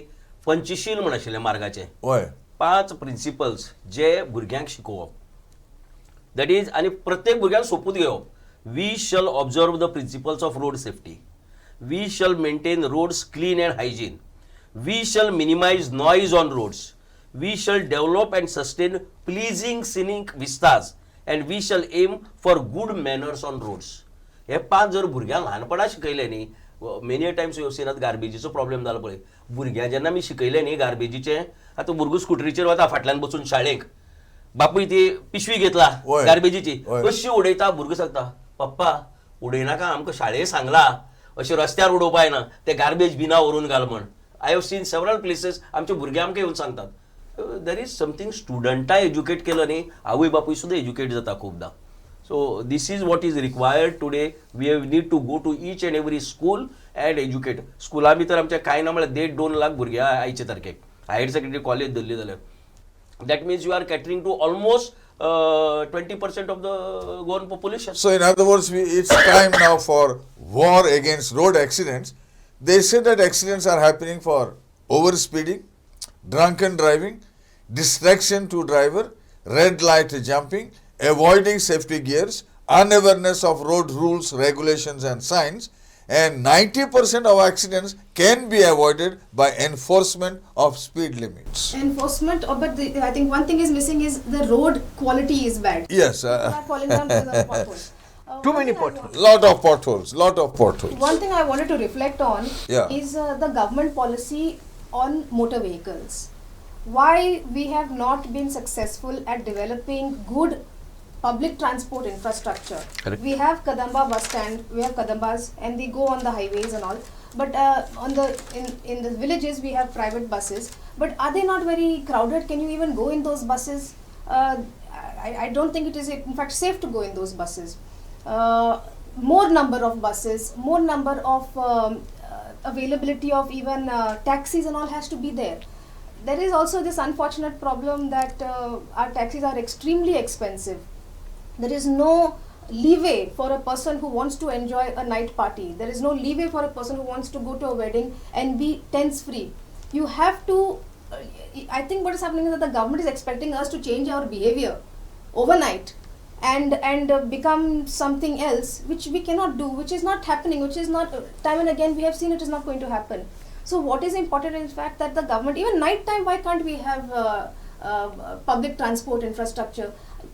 Speaker 2: पंचशील म्हण आशिल्ले मार्गाचे
Speaker 1: Why?
Speaker 2: 5 principles जे भुरग्यांक शिकोवप. That is आनी प्रत्येक भुरग्यांक सोपूत घेवप. We shall observe the principles of road safety. We shall maintain roads clean and hygiene. We shall minimise noise on roads. We shall develop and sustain pleasing scenic vistas and we shall aim for good manners on roads. हे 5 जर भुरग्यांक ल्हानपणा शिकयले न्ही, many times you seen गार्बेजीचो problem जालो पळय. भुरग्यां जेन्ना आमी शिकयले न्ही गार्बेजीचे, आतां भुरगो स्कुटरीचेर वता फाटल्यान बसून शाळेक, बापूय ती पिशवी घेतला गार्बेजीची, कशी उडयता. भुरगो सांगता, पप्पा उडयनाका, आमकां शाळेन सांगला अशें रस्त्यार उडोवपाक ना, ते गार्बेज बिना व्हरून घाल म्हण. I have seen several places आमचे भुरगे आमकां येवन सांगतात. देर इज समथींग स्टुडंटाय एज्युकेट केलं न्ही, आवय बापूय सुद्दां एज्युकेट जाता खूबदां. So this is what is required today. We need to go to each and every school and educate. स्कुला भितर आमच्या कांय ना म्हळ्यार 1.5-2 लाख भुरग्यां आयचे तारखेक हायर सेकंडरी कॉलेज धरली जाल्यार. That means you are catering to almost 20% of the Goan population.
Speaker 1: So in other words, it's time now for war against road accidents. They say that accidents are happening for overspeeding, drunken driving, distraction to driver, red light jumping, avoiding safety gears, unawareness of road rules, regulations and signs, and 90% of accidents can be avoided by enforcement of speed limits.
Speaker 3: Enforcement, but I think one thing is missing is the road quality is bad.
Speaker 1: Yes.
Speaker 3: People are falling down because of potholes.
Speaker 4: Too
Speaker 3: One
Speaker 4: many
Speaker 3: thing I
Speaker 4: potholes.
Speaker 1: Lot of potholes.
Speaker 3: One thing I wanted to reflect on
Speaker 1: Yeah.
Speaker 3: is the government policy on motor vehicles. Why we have not been successful at developing good public transport infrastructure.
Speaker 2: Correct.
Speaker 3: We have Kadamba bus stand, we have Kadambas, and they go on the highways and all. But in the villages we have private buses. But are they not very crowded? Can you even go in those buses? I don't think it is in fact safe to go in those buses. More number of buses, more number of availability of even taxis and all has to be there. There is also this unfortunate problem that our taxis are extremely expensive. There is no leeway for a person who wants to enjoy a night party. There is no leeway for a person who wants to go to a wedding and be tents free. You have to, I think what is happening is that the government is expecting us to change our behavior overnight and become something else, which we cannot do, which is not happening, which is not, time and again we have seen it is not going to happen. So what is important is the fact that the government, even night time, why can't we have public transport infrastructure?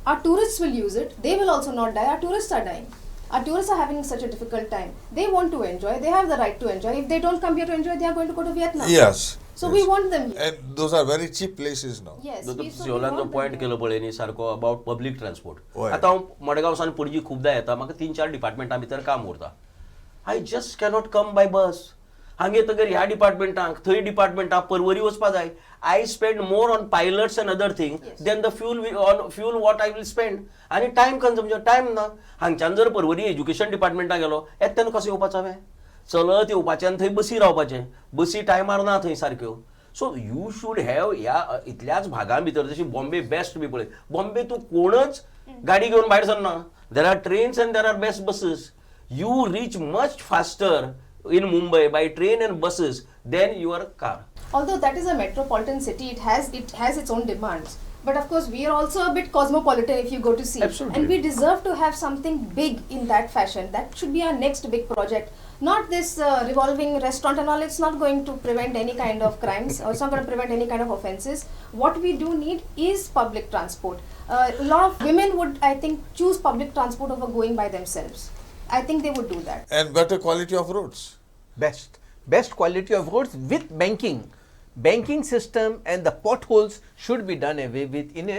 Speaker 3: Our tourists will use it. They will also not die. Our tourists are dying. Our tourists are having such a difficult time. They want to enjoy. They have the right to enjoy. If they don't come here to enjoy, they are going to go to Vietnam.
Speaker 1: Yes.
Speaker 3: So
Speaker 1: yes.
Speaker 3: we want them here.
Speaker 1: And those are very cheap places now.
Speaker 3: Yes.
Speaker 2: तो
Speaker 3: we
Speaker 2: शिवलांचो
Speaker 3: want
Speaker 2: point
Speaker 3: them
Speaker 2: केलो पळय न्ही सारको about public transport.
Speaker 1: होय.
Speaker 2: आतां हांव मडगांवसान पणजी खूबदां येता, म्हाका 3-4 डिपार्टमेंटां भितर काम उरता. I just cannot come by बस. हांगा येतकर ह्या डिपार्टमेंटाक थंय डिपार्टमेंटाक परवरी वचपा जाय. I spend more on pilots and other thing than the fuel what I will spend. आनी टायम कन्झम्पशन टायम ना. हांगच्यान जर परवरी एज्युकेशन डिपार्टमेंटाक गेलो, येताना कसो येवपाचो हांवें? चलत येवपाचें आनी थंय बसी रावपाचें. बसी टायमार ना थंय सारक्यो. सो यू शूड हॅव ह्या इतल्याच भागां भितर जशी बॉम्बे बेस्ट बी पळय. बॉम्बे तूं कोणच गाडी घेवन भायर सरना. There are trains and there are BEST buses. You reach much faster in Mumbai by train and buses than your car.
Speaker 3: Although that is a metropolitan city, it has its own demands. But of course, we are also a bit cosmopolitan if you go to see.
Speaker 2: Absolutely.
Speaker 3: And we deserve to have something big in that fashion. That should be our next big project. Not this revolving restaurant and all. It's not going to prevent any kind of crimes, or it's not going to prevent any kind of offences. What we do need is public transport. A lot of women would, I think, choose public transport over going by themselves. I think they would do that.
Speaker 1: And better quality of roads.
Speaker 4: Best quality of roads with banking system, and the potholes should be done away with in a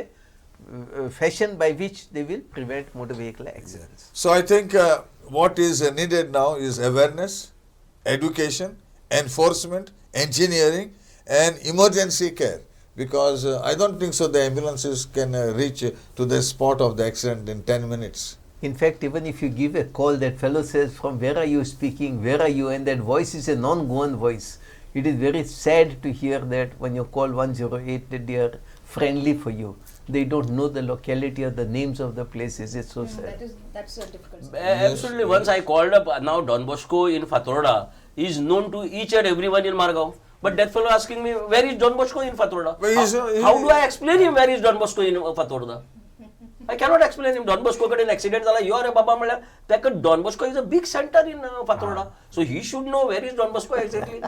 Speaker 4: fashion by which they will prevent motor vehicle accidents.
Speaker 1: So I think what is needed now is awareness, education, enforcement, engineering, and emergency care. Because I don't think so the ambulances can reach to the spot of the accident in 10 minutes.
Speaker 4: In fact, even if you give a call, that fellow says, from where are you speaking, where are you, and that voice is a non-Goan voice. It is very sad to hear that when you call 108 that they are friendly for you. They don't know the locality or the names of the places. It's so sad.
Speaker 3: That's a difficult.
Speaker 2: Absolutely. Once I called up, now Don Bosco in Fatorda is known to each and everyone in Margao. But that fellow asking me, where is Don Bosco in Fatorda? How do I explain him where is Don Bosco in Fatorda? I cannot explain him. Don Bosco got an accident. You are a Baba Mala. Don Bosco is a big center in Fatorda. So he should know where is Don Bosco exactly.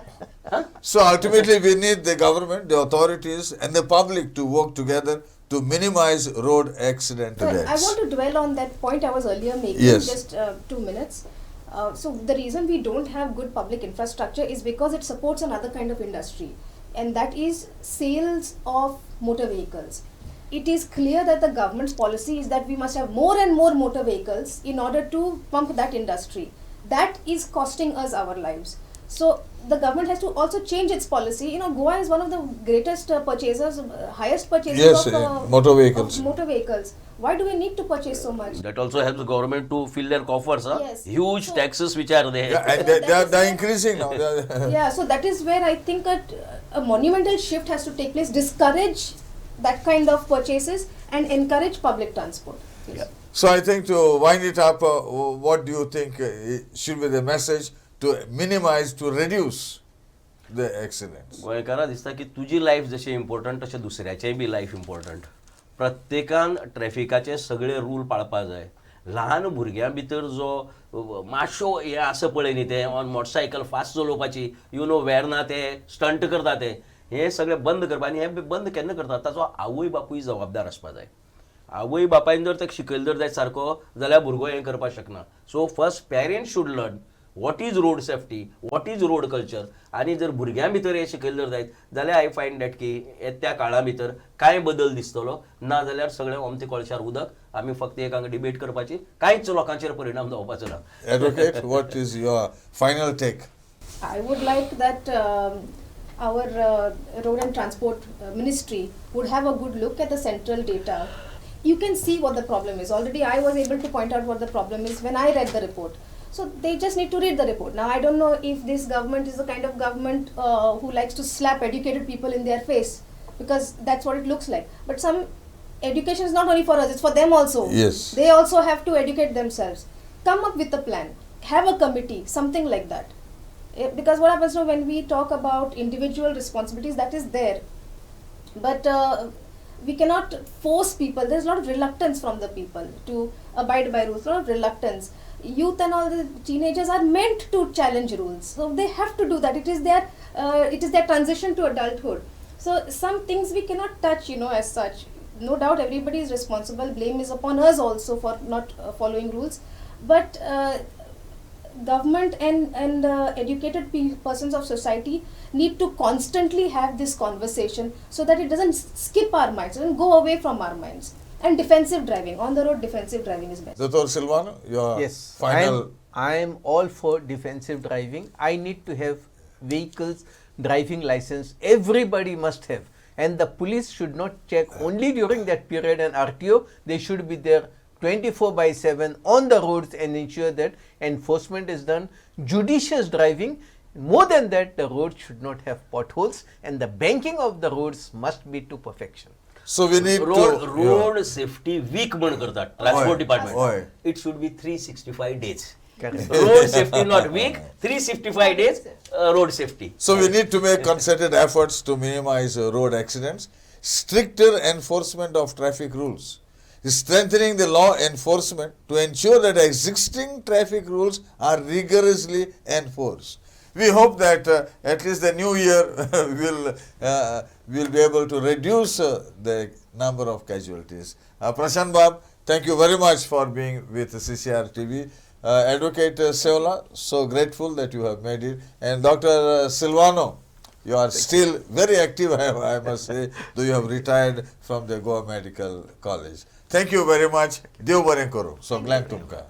Speaker 1: So ultimately we need the government, the authorities and the public to work together to minimize road accident deaths.
Speaker 3: I want to dwell on that point I was earlier making,
Speaker 1: Yes.
Speaker 3: just 2 minutes. So the reason we don't have good public infrastructure is because it supports another kind of industry, and that is sales of motor vehicles. It is clear that the government's policy is that we must have more and more motor vehicles in order to pump that industry. That is costing us our lives. So the government has to also change its policy. You know, Goa is one of the greatest purchasers, highest purchasers
Speaker 1: Yes,
Speaker 3: of
Speaker 1: motor vehicles.
Speaker 3: motor vehicles. Why do we need to purchase so much?
Speaker 2: That also helps the government to fill their coffers.
Speaker 3: Yes.
Speaker 2: Huge
Speaker 3: So-
Speaker 2: taxes which are there.
Speaker 1: Yeah, and they're increasing now.
Speaker 3: Yeah, so that is where I think a monumental shift has to take place. Discourage that kind of purchases and encourage public transport. Yes.
Speaker 2: Yeah.
Speaker 1: So I think to wind it up, what do you think should be the message to minimize, to reduce the accidents?
Speaker 2: गोंयकारां दिसता की तुजी life जशी important तशें दुसऱ्याचेय B life important. प्रत्येकान ट्रॅफिकाचे सगळे rule पाळपाक जाय. ल्हान भुरग्यां भितर जो मातशो हें आसा पळय न्ही तें ऑन मोटरसायकल फास्ट चलोवपाची, यू नो वेर ना ते स्टंट करता ते, हें सगळें बंद करपा. आनी हें बंद केन्ना करता ताचो आवय बापूय जबाबदार आसपा जाय. आवय बापायन जर ताका शिकयलें जर जायत सारको जाल्यार भुरगो हें करपाक शकना. So first parents should learn what is road safety, what is road culture. आणि जर भुरग्यां भितर हें शिकयलें जर जायत जाल्यार आय फायंड दॅट की येत्या काळा भितर कांय बदल दिसतलो. ना जाल्यार सगळें ओमते कळशार उदक. आमी फक्त एक हांगा डिबेट करपाची, कांयच लोकांचेर परिणाम जावपाचो ना.
Speaker 1: Advocate, what is your final take?
Speaker 3: I would like that our road and transport ministry would have a good look at the central data. You can see what the problem is. Already I was able to point out what the problem is when I read the report. So they just need to read the report. Now I don't know if this government is the kind of government who likes to slap educated people in their face, because that's what it looks like. But some education is not only for us, it's for them also.
Speaker 1: Yes.
Speaker 3: They also have to educate themselves. Come up with a plan. Have a committee, something like that. Because what happens now when we talk about individual responsibilities, that is there. But we cannot force people. There's a lot of reluctance from the people to abide by rules, a lot of reluctance. Youth and all the teenagers are meant to challenge rules, so they have to do that. It is their transition to adulthood. So some things we cannot touch, you know, as such. No doubt everybody is responsible. Blame is upon us also for not following rules. But government and educated persons of society need to constantly have this conversation so that it doesn't skip our minds, doesn't go away from our minds. And defensive driving, on the road defensive driving is best.
Speaker 1: Dr. Silvano, your
Speaker 4: Yes,
Speaker 1: final...
Speaker 4: I am all for defensive driving. I need to have vehicles driving license. Everybody must have. And the police should not check only during that period and RTO. They should be there 24/7 on the roads and ensure that enforcement is done. Judicious driving. More than that, the roads should not have potholes, and the banking of the roads must be to perfection.
Speaker 1: So we need
Speaker 2: road safety week म्हण करतात transport department.
Speaker 1: Oy.
Speaker 2: It should be 365 days.
Speaker 4: Correct.
Speaker 2: Road safety not week, 365 days road safety.
Speaker 1: So we need to make concerted efforts to minimize road accidents, stricter enforcement of traffic rules, strengthening the law enforcement to ensure that existing traffic rules are rigorously enforced. We hope that at least the new year will be able to reduce the number of casualties. Prashant Bab, thank you very much for being with CCR TV. Advocate Seola, so grateful that you have made it. And Dr. Silvano, You are still very active, I must say, though you have retired from the Goa Medical College. Thank you very much. Dev Baren Karo. So glad tumka.